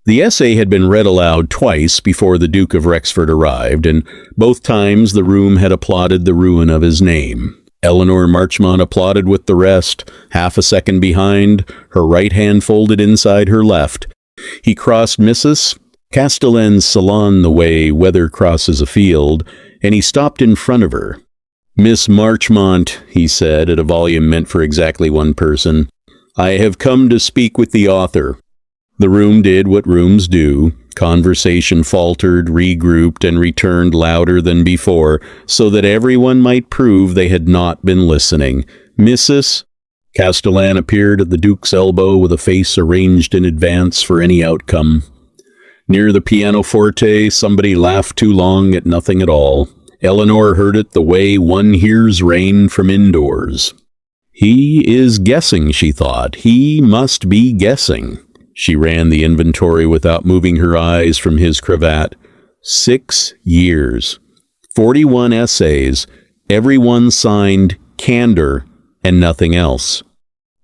The essay had been read aloud twice before the Duke of Wrexford arrived, and both times the room had applauded the ruin of his name. Eleanor Marchmont applauded with the rest, half a second behind, her right hand folded inside her left. He crossed Mrs. Castellan's salon the way weather crosses a field, and he stopped in front of her. "Miss Marchmont," he said, at a volume meant for exactly one person, "I have come to speak with the author." The room did what rooms do. Conversation faltered, regrouped, and returned louder than before, so that everyone might prove they had not been listening. "Mrs. Castellan appeared at the Duke's elbow with a face arranged in advance for any outcome. Near the pianoforte, somebody laughed too long at nothing at all. Eleanor heard it the way one hears rain from indoors. "He is guessing," she thought. "He must be guessing." She ran the inventory without moving her eyes from his cravat. 6 years. 41 essays, every one signed CANDOR and nothing else.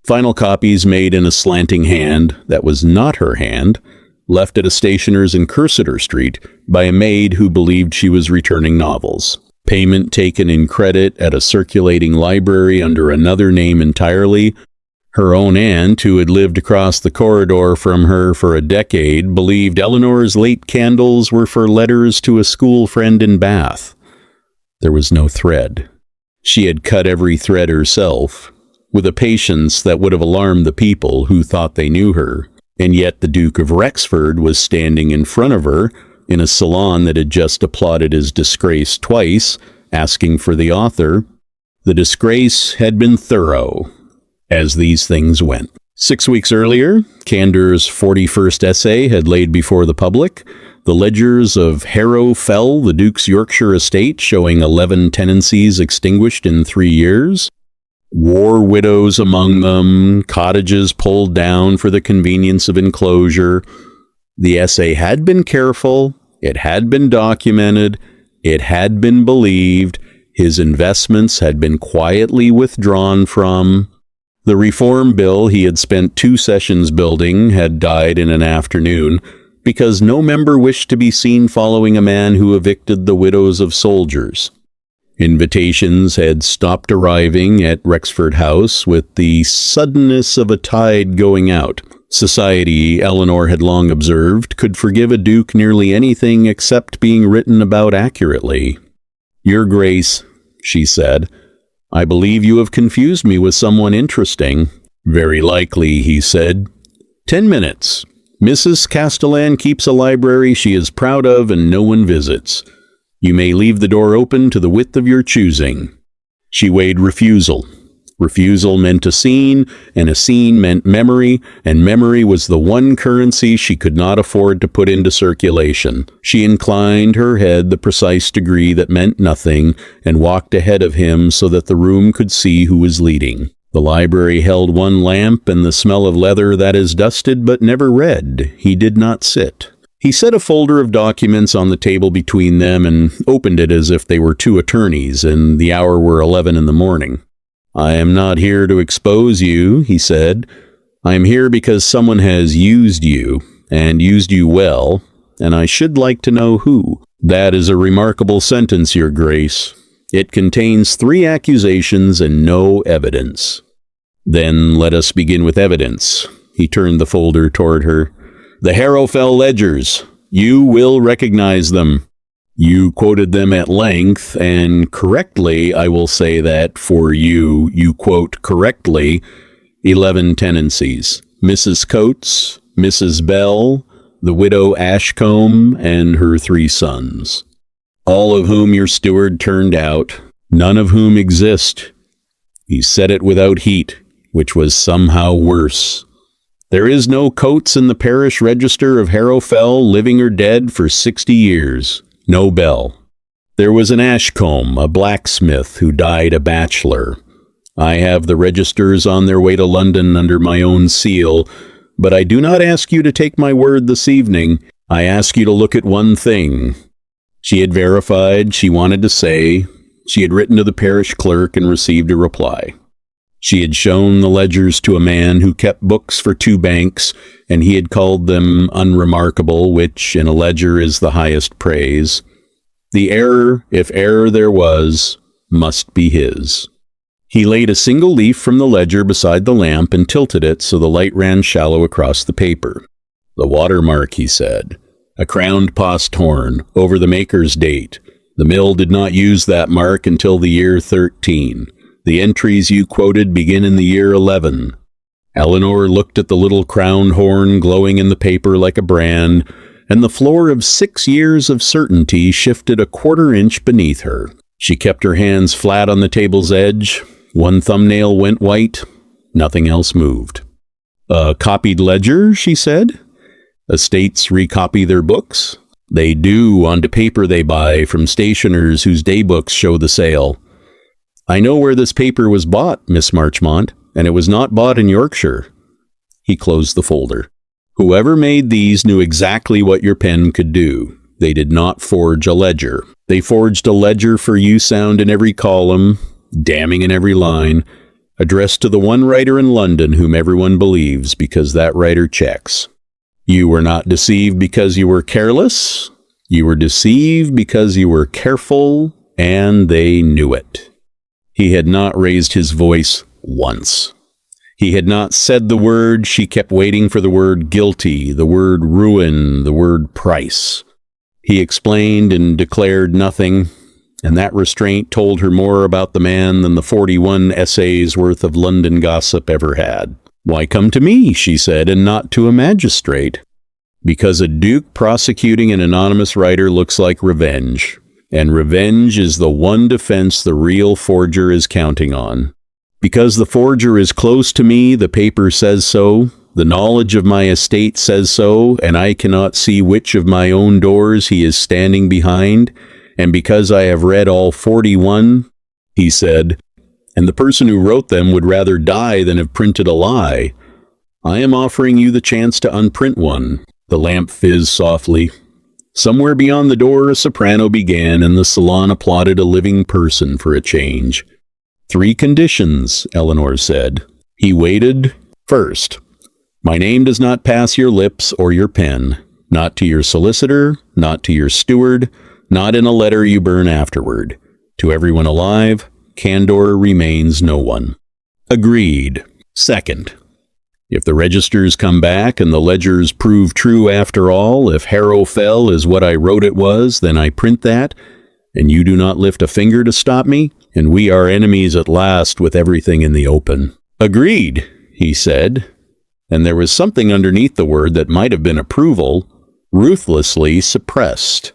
Final copies made in a slanting hand, that was not her hand, left at a stationer's in Cursitor Street by a maid who believed she was returning novels. Payment taken in credit at a circulating library under another name entirely. Her own aunt, who had lived across the corridor from her for a decade, believed Eleanor's late candles were for letters to a school friend in Bath. There was no thread. She had cut every thread herself, with a patience that would have alarmed the people who thought they knew her. And yet the Duke of Wrexford was standing in front of her, in a salon that had just applauded his disgrace twice, asking for the author. The disgrace had been thorough, as these things went. 6 weeks earlier, CANDOR's 41st essay had laid before the public the ledgers of Harrow Fell, the Duke's Yorkshire estate, showing 11 tenancies extinguished in 3 years. War widows among them, cottages pulled down for the convenience of enclosure. The essay had been careful, it had been documented, it had been believed, his investments had been quietly withdrawn from. The reform bill he had spent 2 sessions building had died in an afternoon, because no member wished to be seen following a man who evicted the widows of soldiers. Invitations had stopped arriving at Rexford House with the suddenness of a tide going out. Society, Eleanor had long observed, could forgive a duke nearly anything except being written about accurately. "Your Grace," she said, "I believe you have confused me with someone interesting." "Very likely," he said. 10 minutes. Mrs. Castellan keeps a library she is proud of and no one visits. You may leave the door open to the width of your choosing." She weighed refusal. Refusal meant a scene, and a scene meant memory, and memory was the one currency she could not afford to put into circulation. She inclined her head the precise degree that meant nothing, and walked ahead of him so that the room could see who was leading. The library held one lamp and the smell of leather that is dusted but never read. He did not sit. He set a folder of documents on the table between them and opened it as if they were 2 attorneys and the hour were 11 in the morning. "I am not here to expose you," he said. "I am here because someone has used you, and used you well, and I should like to know who." "That is a remarkable sentence, Your Grace. It contains 3 accusations and no evidence." "Then let us begin with evidence." He turned the folder toward her. "The Harrow Fell ledgers. You will recognize them. You quoted them at length, and correctly, I will say that, for you quote correctly 11 tenancies. Mrs. Coates, Mrs. Bell, the widow Ashcombe, and her 3 sons. All of whom your steward turned out, none of whom exist. He said it without heat, which was somehow worse. There is no Coates in the parish register of Harrow Fell, living or dead, for 60 years. No Bell. There was an Ashcombe, a blacksmith, who died a bachelor. I have the registers on their way to London under my own seal, but I do not ask you to take my word this evening. I ask you to look at one thing." She had verified, she wanted to say. She had written to the parish clerk and received a reply. She had shown the ledgers to a man who kept books for 2 banks, and he had called them unremarkable, which in a ledger is the highest praise. The error, if error there was, must be his. He laid a single leaf from the ledger beside the lamp and tilted it so the light ran shallow across the paper. The watermark, he said. A crowned post horn, over the maker's date. The mill did not use that mark until the year 13. The entries you quoted begin in the year 11. Eleanor looked at the little crowned horn glowing in the paper like a brand, and the floor of 6 years of certainty shifted a 1/4 inch beneath her. She kept her hands flat on the table's edge. One thumbnail went white. Nothing else moved. "A copied ledger," she said. "Estates recopy their books?" "They do, onto paper they buy from stationers whose daybooks show the sale." "I know where this paper was bought, Miss Marchmont, and it was not bought in Yorkshire." He closed the folder. "Whoever made these knew exactly what your pen could do. They did not forge a ledger. They forged a ledger for you sound in every column, damning in every line, addressed to the one writer in London whom everyone believes because that writer checks. You were not deceived because you were careless. You were deceived because you were careful, and they knew it." He had not raised his voice once. He had not said the word. She kept waiting for the word guilty, the word ruin, the word price. He explained and declared nothing, and that restraint told her more about the man than the 41 essays worth of London gossip ever had. "Why come to me," she said, "and not to a magistrate?" "Because a duke prosecuting an anonymous writer looks like revenge, and revenge is the one defense the real forger is counting on. Because the forger is close to me, the paper says so, the knowledge of my estate says so, and I cannot see which of my own doors he is standing behind, and because I have read all 41, he said, and the person who wrote them would rather die than have printed a lie, I am offering you the chance to unprint one." The lamp fizzed softly. Somewhere beyond the door a soprano began, and the salon applauded a living person for a change. "3 conditions," Eleanor said. He waited. "First, my name does not pass your lips or your pen, not to your solicitor, not to your steward, not in a letter you burn afterward. To everyone alive, CANDOR remains no one." "Agreed." "Second, if the registers come back and the ledgers prove true after all, if Harrow Fell is what I wrote it was, then I print that, and you do not lift a finger to stop me, and we are enemies at last with everything in the open." "Agreed," he said, and there was something underneath the word that might have been approval, ruthlessly suppressed.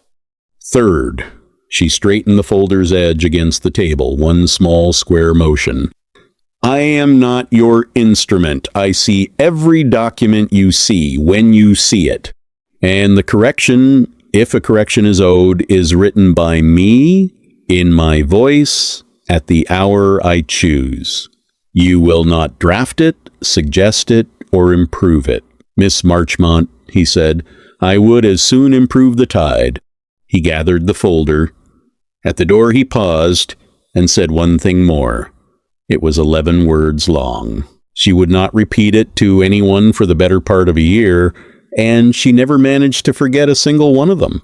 "Third," she straightened the folder's edge against the table, one small square motion. "I am not your instrument. I see every document you see when you see it. And the correction, if a correction is owed, is written by me, in my voice, at the hour I choose. You will not draft it, suggest it, or improve it." "Miss Marchmont," he said, "I would as soon improve the tide." He gathered the folder. At the door he paused and said one thing more. It was 11 words long. She would not repeat it to anyone for the better part of a year, and she never managed to forget a single one of them.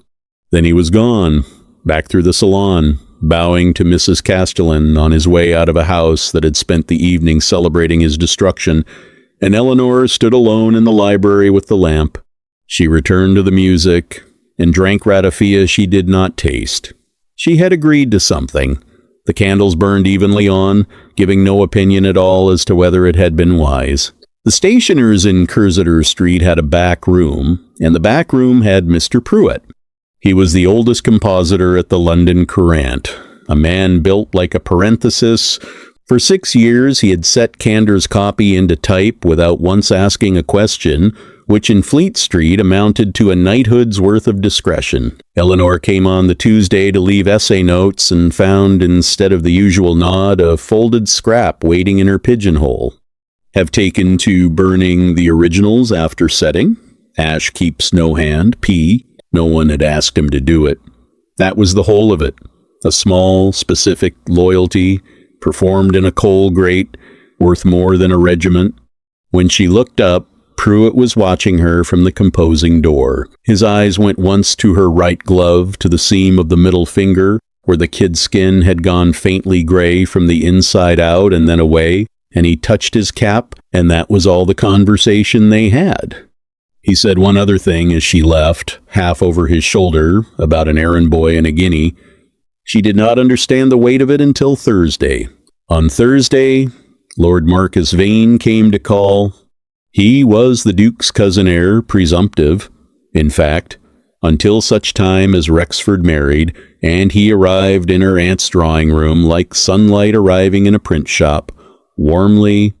Then he was gone, back through the salon, bowing to Mrs. Castellan on his way out of a house that had spent the evening celebrating his destruction, and Eleanor stood alone in the library with the lamp. She returned to the music and drank ratafia she did not taste. She had agreed to something. The candles burned evenly on, giving no opinion at all as to whether it had been wise. The stationers in Cursitor Street had a back room, and the back room had Mr. Pruitt. He was the oldest compositor at the London Courant, a man built like a parenthesis. For 6 years he had set CANDOR's copy into type without once asking a question, which in Fleet Street amounted to a knighthood's worth of discretion. Eleanor came on the Tuesday to leave essay notes and found, instead of the usual nod, a folded scrap waiting in her pigeonhole. "Have taken to burning the originals after setting. Ash keeps no hand. P. No one had asked him to do it. That was the whole of it. A small, specific loyalty, performed in a coal grate, worth more than a regiment. When she looked up, Pruitt was watching her from the composing door. His eyes went once to her right glove, to the seam of the middle finger, where the kid skin had gone faintly gray from the inside out and then away, and he touched his cap, and that was all the conversation they had. He said one other thing as she left, half over his shoulder, about an errand boy and a guinea. She did not understand the weight of it until Thursday. On Thursday, Lord Marcus Vane came to call. He was the Duke's cousin heir presumptive, in fact, until such time as Wrexford married, and he arrived in her aunt's drawing room like sunlight arriving in a print shop, warmly,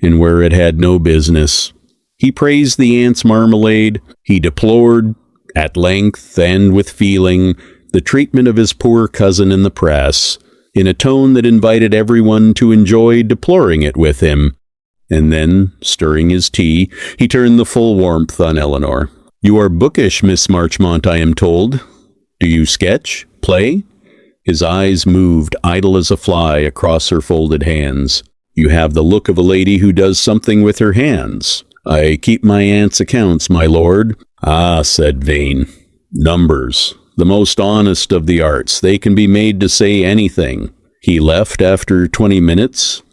and where it had no business. He praised the aunt's marmalade. He deplored, at length and with feeling, the treatment of his poor cousin in the press, in a tone that invited everyone to enjoy deploring it with him. And then, stirring his tea, he turned the full warmth on Eleanor. "You are bookish, Miss Marchmont, I am told. Do you sketch? Play?" His eyes moved, idle as a fly, across her folded hands. "You have the look of a lady who does something with her hands." "I keep my aunt's accounts, my lord." "Ah," said Vane. "Numbers. The most honest of the arts. They can be made to say anything." He left after 20 minutes.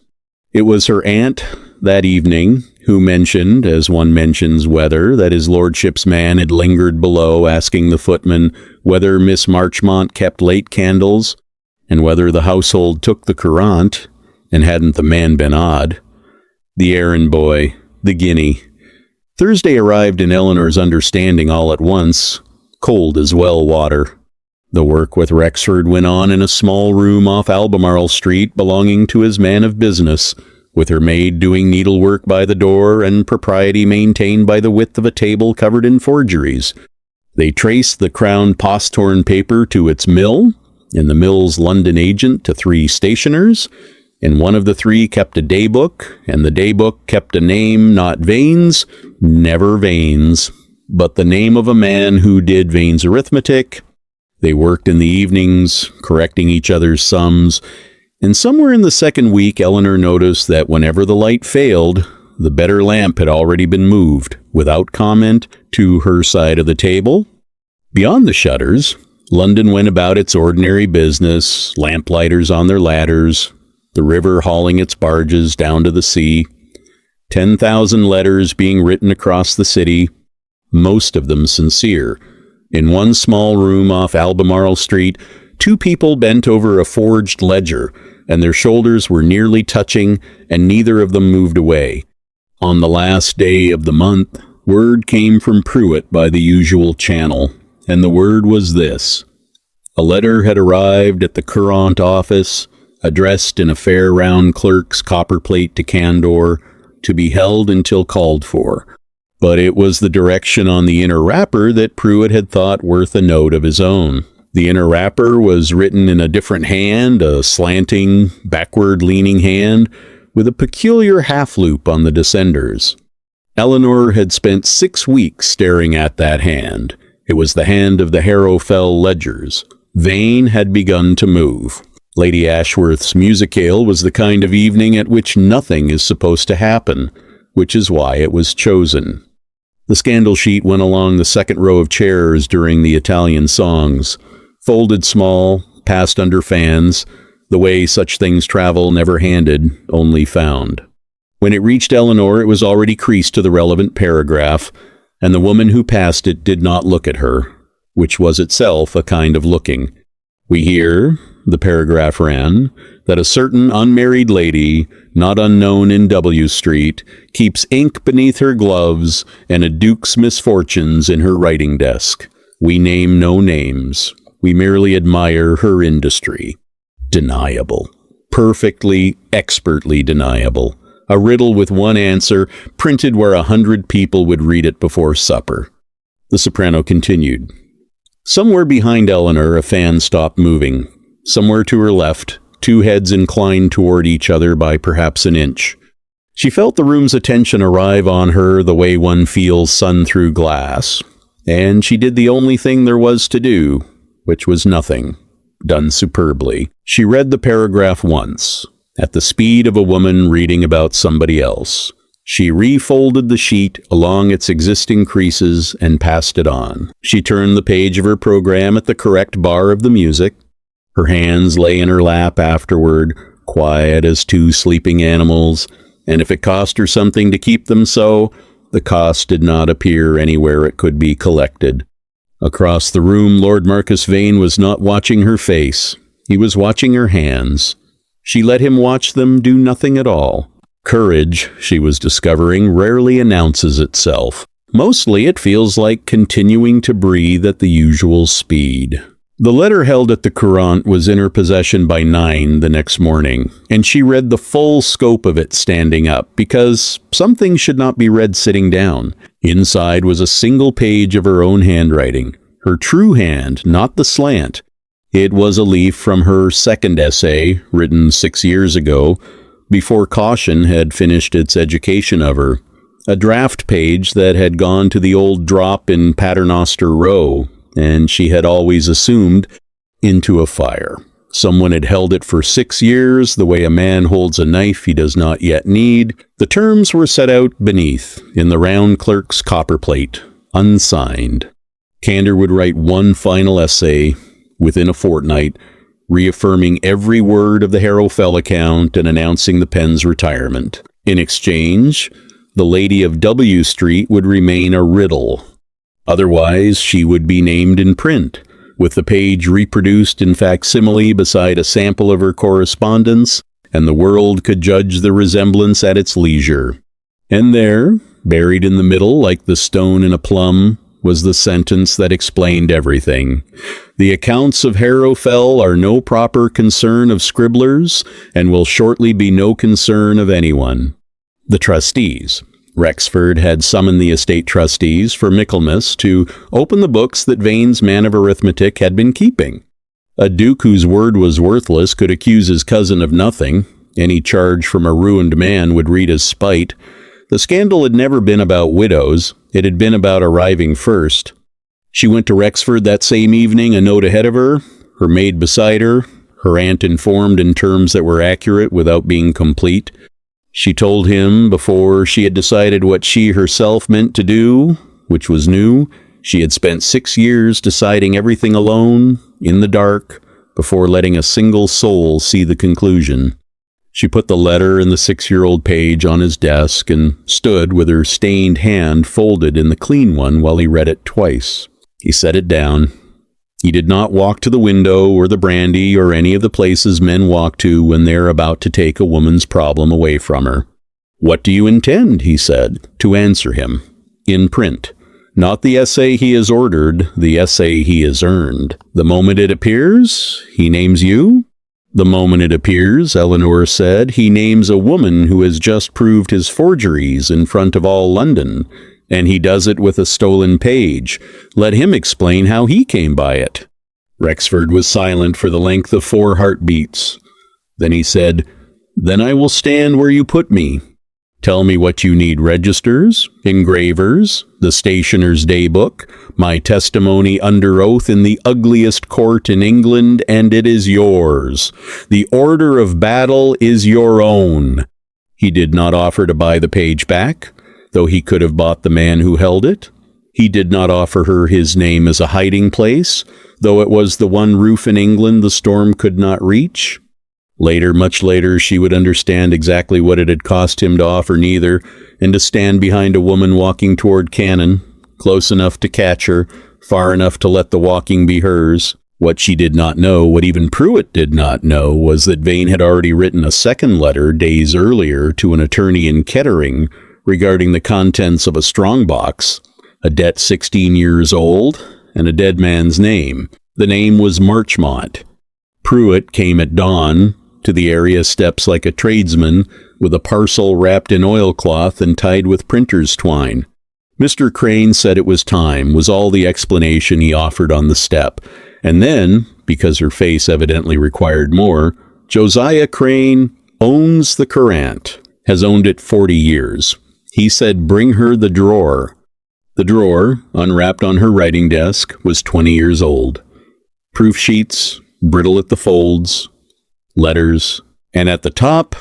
It was her aunt, that evening, who mentioned, as one mentions weather, that his lordship's man had lingered below, asking the footman whether Miss Marchmont kept late candles, and whether the household took the courant, and hadn't the man been odd. The errand boy, the guinea. Thursday arrived in Eleanor's understanding all at once, cold as well water. The work with Wrexford went on in a small room off Albemarle Street belonging to his man of business, with her maid doing needlework by the door and propriety maintained by the width of a table covered in forgeries. They traced the Crown Posthorn paper to its mill, and the mill's London agent to 3 stationers, and one of the 3 kept a daybook, and the daybook kept a name, not Vane's, never Vane's, but the name of a man who did Vane's arithmetic. They worked in the evenings, correcting each other's sums, and somewhere in the second week Eleanor noticed that whenever the light failed, the better lamp had already been moved, without comment, to her side of the table. Beyond the shutters, London went about its ordinary business, lamplighters on their ladders, the river hauling its barges down to the sea, 10,000 letters being written across the city, most of them sincere. In one small room off Albemarle Street, 2 people bent over a forged ledger, and their shoulders were nearly touching, and neither of them moved away. On the last day of the month, word came from Pruitt by the usual channel, and the word was this. A letter had arrived at the Courant office, addressed in a fair round clerk's copperplate to CANDOR, to be held until called for. But it was the direction on the inner wrapper that Pruitt had thought worth a note of his own. The inner wrapper was written in a different hand, a slanting, backward-leaning hand, with a peculiar half-loop on the descenders. Eleanor had spent 6 weeks staring at that hand. It was the hand of the Harrowfell ledgers. Vane had begun to move. Lady Ashworth's musicale was the kind of evening at which nothing is supposed to happen, which is why it was chosen. The scandal sheet went along the second row of chairs during the Italian songs, folded small, passed under fans, the way such things travel, never handed, only found. When it reached Eleanor, it was already creased to the relevant paragraph, and the woman who passed it did not look at her, which was itself a kind of looking. "We hear," the paragraph ran, "that a certain unmarried lady, not unknown in W Street, keeps ink beneath her gloves and a duke's misfortunes in her writing desk. We name no names. We merely admire her industry." Deniable. Perfectly, expertly deniable. A riddle with one answer, printed where 100 people would read it before supper. The soprano continued. Somewhere behind Eleanor, a fan stopped moving. Somewhere to her left, 2 heads inclined toward each other by perhaps an inch. She felt the room's attention arrive on her the way one feels sun through glass, and she did the only thing there was to do, which was nothing, done superbly. She read the paragraph once, at the speed of a woman reading about somebody else. She refolded the sheet along its existing creases and passed it on. She turned the page of her program at the correct bar of the music. Her hands lay in her lap afterward, quiet as two sleeping animals, and if it cost her something to keep them so, the cost did not appear anywhere it could be collected. Across the room, Lord Marcus Vane was not watching her face. He was watching her hands. She let him watch them do nothing at all. Courage, she was discovering, rarely announces itself. Mostly it feels like continuing to breathe at the usual speed. The letter held at the Courant was in her possession by 9 the next morning, and she read the full scope of it standing up, because some things should not be read sitting down. Inside was a single page of her own handwriting, her true hand, not the slant. It was a leaf from her second essay, written 6 years ago, before Caution had finished its education of her, a draft page that had gone to the old drop in Paternoster Row, and she had always assumed, into a fire. Someone had held it for 6 years, the way a man holds a knife he does not yet need. The terms were set out beneath, in the round clerk's copperplate, unsigned. CANDOR would write one final essay within a fortnight, reaffirming every word of the Harrow Fell account and announcing the pen's retirement. In exchange, the lady of W Street would remain a riddle. Otherwise, she would be named in print, with the page reproduced in facsimile beside a sample of her correspondence, and the world could judge the resemblance at its leisure. And there, buried in the middle like the stone in a plum, was the sentence that explained everything. The accounts of Harrow Fell are no proper concern of scribblers, and will shortly be no concern of anyone. The trustees. Wrexford had summoned the estate trustees for Michaelmas to open the books that Vane's man of arithmetic had been keeping. A duke whose word was worthless could accuse his cousin of nothing. Any charge from a ruined man would read as spite. The scandal had never been about widows. It had been about arriving first. She went to Rexford that same evening, a note ahead of her, her maid beside her, her aunt informed in terms that were accurate without being complete. She told him, before she had decided what she herself meant to do, which was new, she had spent 6 years deciding everything alone, in the dark, before letting a single soul see the conclusion. She put the letter and the 6-year-old page on his desk and stood with her stained hand folded in the clean one while he read it twice. He set it down. He did not walk to the window or the brandy or any of the places men walk to when they are about to take a woman's problem away from her. "What do you intend," he said, "to answer him? In print. Not the essay he has ordered, the essay he has earned. The moment it appears, he names you?" "The moment it appears," Eleanor said, "he names a woman who has just proved his forgeries in front of all London. And he does it with a stolen page. Let him explain how he came by it." Rexford was silent for the length of 4 heartbeats. Then he said, "Then I will stand where you put me. Tell me what you need: registers, engravers, the stationer's daybook, my testimony under oath in the ugliest court in England, and it is yours. The order of battle is your own." He did not offer to buy the page back, though he could have bought the man who held it. He did not offer her his name as a hiding place, though it was the one roof in England the storm could not reach. Later, much later, she would understand exactly what it had cost him to offer neither, and to stand behind a woman walking toward Cannon, close enough to catch her, far enough to let the walking be hers. What she did not know, what even Pruitt did not know, was that Vane had already written a second letter days earlier to an attorney in Kettering, regarding the contents of a strongbox, a debt 16 years old, and a dead man's name. The name was Marchmont. Pruitt came at dawn to the area steps like a tradesman, with a parcel wrapped in oilcloth and tied with printer's twine. Mr. Crane said it was time, was all the explanation he offered on the step. And then, because her face evidently required more, Josiah Crane owns the Courant, has owned it 40 years. He said, "Bring her the drawer." The drawer, unwrapped on her writing desk, was 20 years old. Proof sheets, brittle at the folds, letters, And at the top,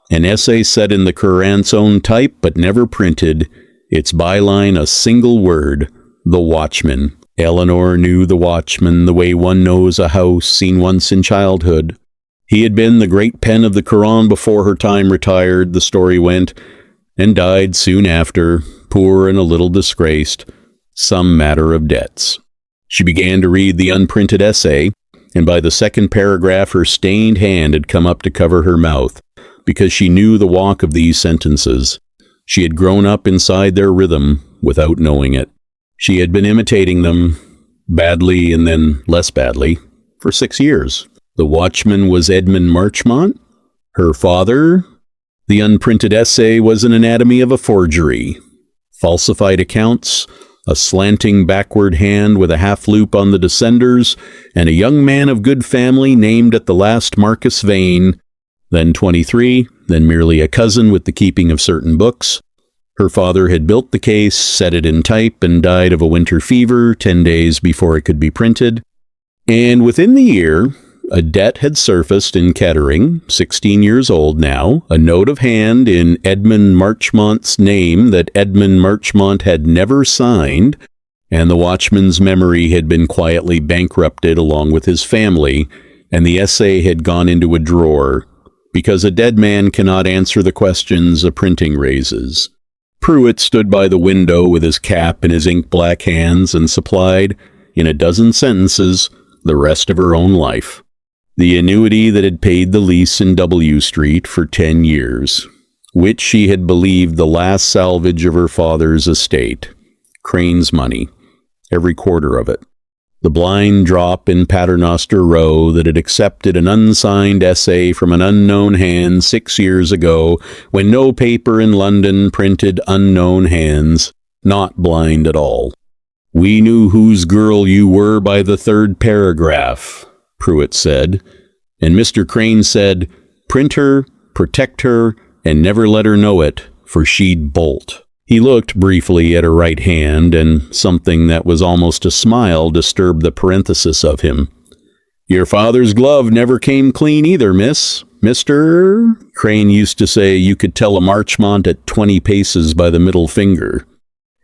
an essay set in the Courant's own type but never printed, its byline a single word, The Watchman. Eleanor knew the watchman the way one knows a house seen once in childhood. He had been the great pen of the Courant before her time retired, the story went, and died soon after, poor and a little disgraced, some matter of debts. She began to read the unprinted essay, and by the second paragraph her stained hand had come up to cover her mouth, because she knew the walk of these sentences. She had grown up inside their rhythm without knowing it. She had been imitating them, badly and then less badly, for 6 years. The watchman was Edmund Marchmont, her father. The unprinted essay was an anatomy of a forgery. Falsified accounts, a slanting backward hand with a half-loop on the descenders, and a young man of good family named at the last Marcus Vane, then 23, then merely a cousin with the keeping of certain books. Her father had built the case, set it in type, and died of a winter fever 10 days before it could be printed. And within the year, a debt had surfaced in Kettering, 16 years old now, a note of hand in Edmund Marchmont's name that Edmund Marchmont had never signed, and the watchman's memory had been quietly bankrupted along with his family, and the essay had gone into a drawer, because a dead man cannot answer the questions a printing raises. Pruitt stood by the window with his cap in his ink-black hands and supplied, in a dozen sentences, the rest of her own life. The annuity that had paid the lease in W Street for 10 years, which she had believed the last salvage of her father's estate. Crane's money, every quarter of it. The blind drop in Paternoster Row that had accepted an unsigned essay from an unknown hand 6 years ago, when no paper in London printed unknown hands, not blind at all. "We knew whose girl you were by the third paragraph," Pruitt said, and Mr. Crane said, "Print her, protect her, and never let her know it, for she'd bolt." He looked briefly at her right hand, and something that was almost a smile disturbed the parenthesis of him. "Your father's glove never came clean either, miss. Mr. Crane used to say you could tell a Marchmont at 20 paces by the middle finger.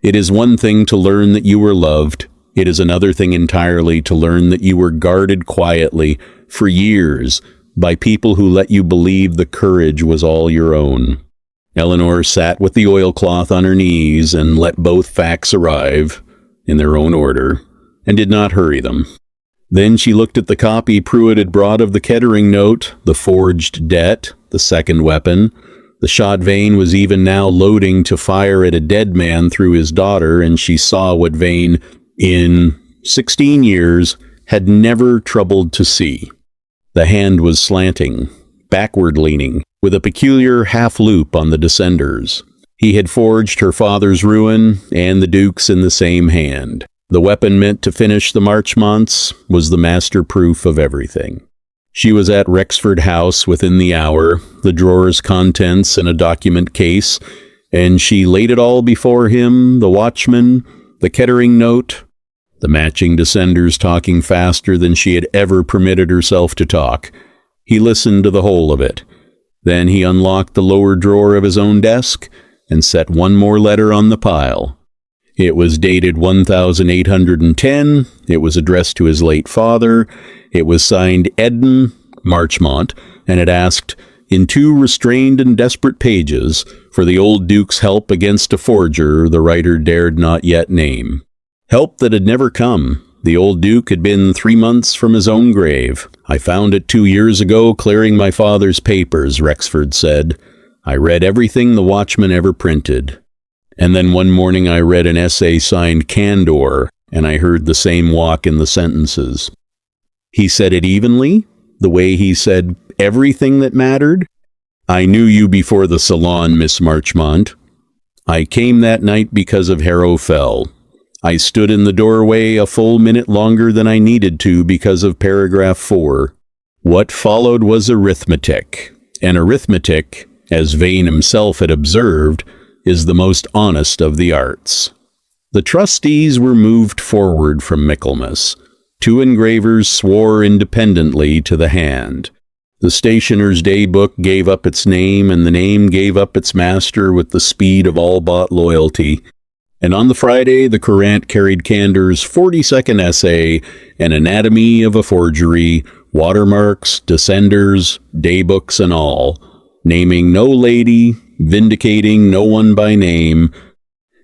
It is one thing to learn that you were loved. It is another thing entirely to learn that you were guarded quietly, for years, by people who let you believe the courage was all your own." Eleanor sat with the oilcloth on her knees and let both facts arrive, in their own order, and did not hurry them. Then she looked at the copy Pruitt had brought of the Kettering note, the forged debt, the second weapon. The shot Vane was even now loading to fire at a dead man through his daughter, and she saw what Vane, in 16 years, had never troubled to see. The hand was slanting, backward-leaning, with a peculiar half-loop on the descenders. He had forged her father's ruin and the Duke's in the same hand. The weapon meant to finish the Marchmonts was the master-proof of everything. She was at Wrexford House within the hour, the drawer's contents in a document case, and she laid it all before him, the watchman, the Kettering note, the matching descenders talking faster than she had ever permitted herself to talk. He listened to the whole of it. Then he unlocked the lower drawer of his own desk and set one more letter on the pile. It was dated 1810. It was addressed to his late father. It was signed Edmund Marchmont, and it asked, in 2 restrained and desperate pages, for the old Duke's help against a forger the writer dared not yet name. Help that had never come. The old Duke had been 3 months from his own grave. "I found it 2 years ago clearing my father's papers," Rexford said. "I read everything the watchman ever printed. And then one morning I read an essay signed CANDOR, and I heard the same walk in the sentences." He said it evenly, the way he said everything that mattered. "I knew you before the salon, Miss Marchmont. I came that night because of Harrow Fell. I stood in the doorway a full minute longer than I needed to because of paragraph 4. What followed was arithmetic. And arithmetic, as Vane himself had observed, is the most honest of the arts. The trustees were moved forward from Michaelmas. 2 engravers swore independently to the hand. The stationer's day book gave up its name, and the name gave up its master with the speed of all bought loyalty. And on the Friday, the Courant carried CANDOR's 40-second essay, An Anatomy of a Forgery, watermarks, descenders, daybooks and all, naming no lady, vindicating no one by name,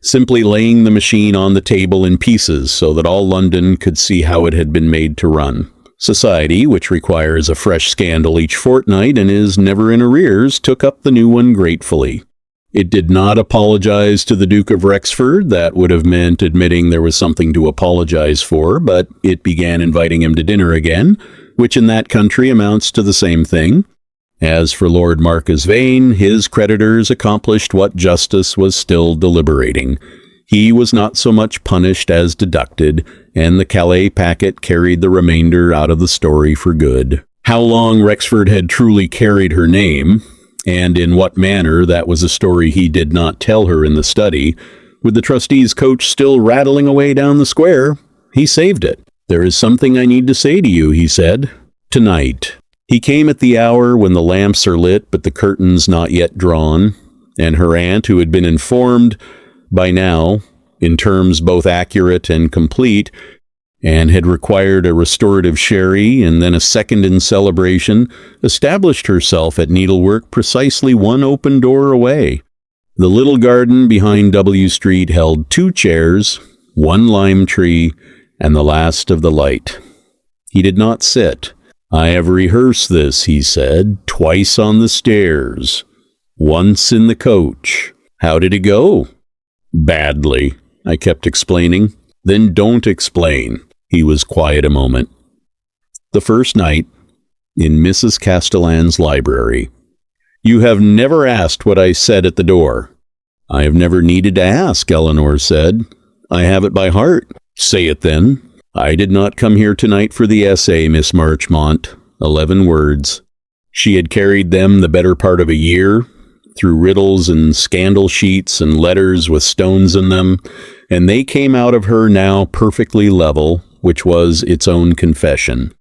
simply laying the machine on the table in pieces so that all London could see how it had been made to run. Society, which requires a fresh scandal each fortnight and is never in arrears, took up the new one gratefully. It did not apologize to the Duke of Wrexford. That would have meant admitting there was something to apologize for, but it began inviting him to dinner again, which in that country amounts to the same thing. As for Lord Marcus Vane, his creditors accomplished what justice was still deliberating. He was not so much punished as deducted, and the Calais packet carried the remainder out of the story for good. How long Rexford had truly carried her name, and in what manner, that was a story he did not tell her in the study. With the trustee's coach still rattling away down the square, he saved it. "There is something I need to say to you," he said. "Tonight." He came at the hour when the lamps are lit but the curtains not yet drawn, and her aunt, who had been informed by now, in terms both accurate and complete, and had required a restorative sherry and then a second in celebration, established herself at needlework precisely one open door away. The little garden behind W Street held 2 chairs, 1 lime tree, and the last of the light. He did not sit. "I have rehearsed this," he said, "twice on the stairs, once in the coach. How did it go?" "Badly," I kept explaining. "Then don't explain." He was quiet a moment. The first night, in Mrs. Castellan's library. "You have never asked what I said at the door." "I have never needed to ask," Eleanor said. "I have it by heart." "Say it then." "I did not come here tonight for the essay, Miss Marchmont." 11 words. She had carried them the better part of a year, through riddles and scandal sheets and letters with stones in them, and they came out of her now perfectly level, which was its own confession.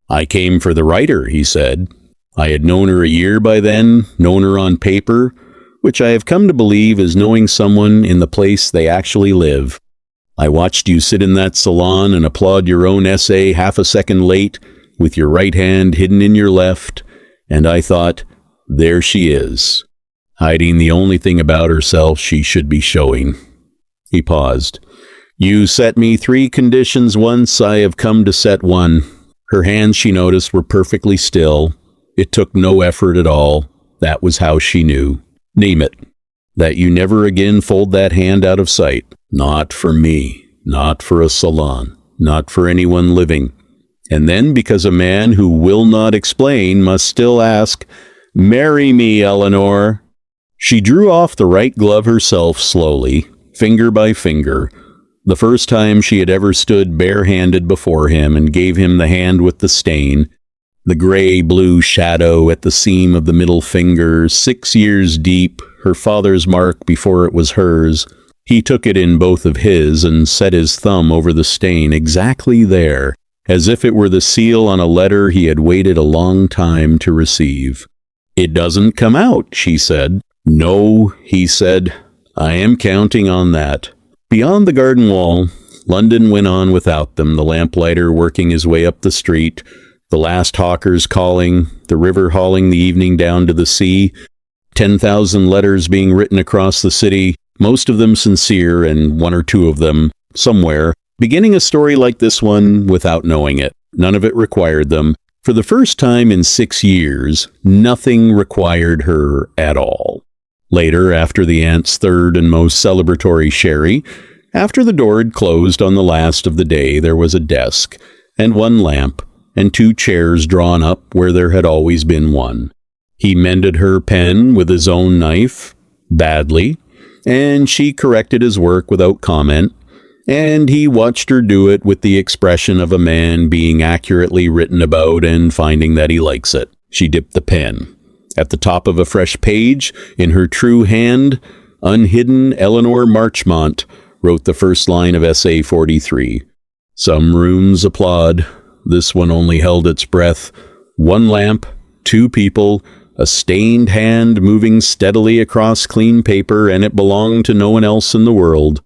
"I came for the writer," he said. I had known her a year by then, known her on paper, which I have come to believe is knowing someone in the place they actually live. I watched you sit in that salon and applaud your own essay half a second late, with your right hand hidden in your left, and I thought, there she is, hiding the only thing about herself she should be showing. He paused. "You set me 3 conditions once, I have come to set 1. Her hands, she noticed, were perfectly still. It took no effort at all. That was how she knew. "Name it." "That you never again fold that hand out of sight. Not for me. Not for a salon. Not for anyone living. And then, because a man who will not explain must still ask, 'Marry me, Eleanor.'" She drew off the right glove herself slowly, finger by finger, the first time she had ever stood barehanded before him, and gave him the hand with the stain, the gray-blue shadow at the seam of the middle finger, 6 years deep, her father's mark before it was hers. He took it in both of his and set his thumb over the stain exactly there, as if it were the seal on a letter he had waited a long time to receive. "It doesn't come out," she said. "No," he said. "I am counting on that." Beyond the garden wall, London went on without them, the lamplighter working his way up the street, the last hawkers calling, the river hauling the evening down to the sea, 10,000 letters being written across the city, most of them sincere, and 1 or 2 of them, somewhere, beginning a story like this one without knowing it. None of it required them. For the first time in 6 years, nothing required her at all. Later, after the aunt's 3rd and most celebratory sherry, after the door had closed on the last of the day, there was a desk, and 1 lamp, and 2 chairs drawn up where there had always been 1. He mended her pen with his own knife, badly, and she corrected his work without comment, and he watched her do it with the expression of a man being accurately written about and finding that he likes it. She dipped the pen. At the top of a fresh page, in her true hand, unhidden Eleanor Marchmont wrote the first line of Essay 43. Some rooms applaud. This one only held its breath. 1 lamp, Two people, a stained hand moving steadily across clean paper, and it belonged to no one else in the world.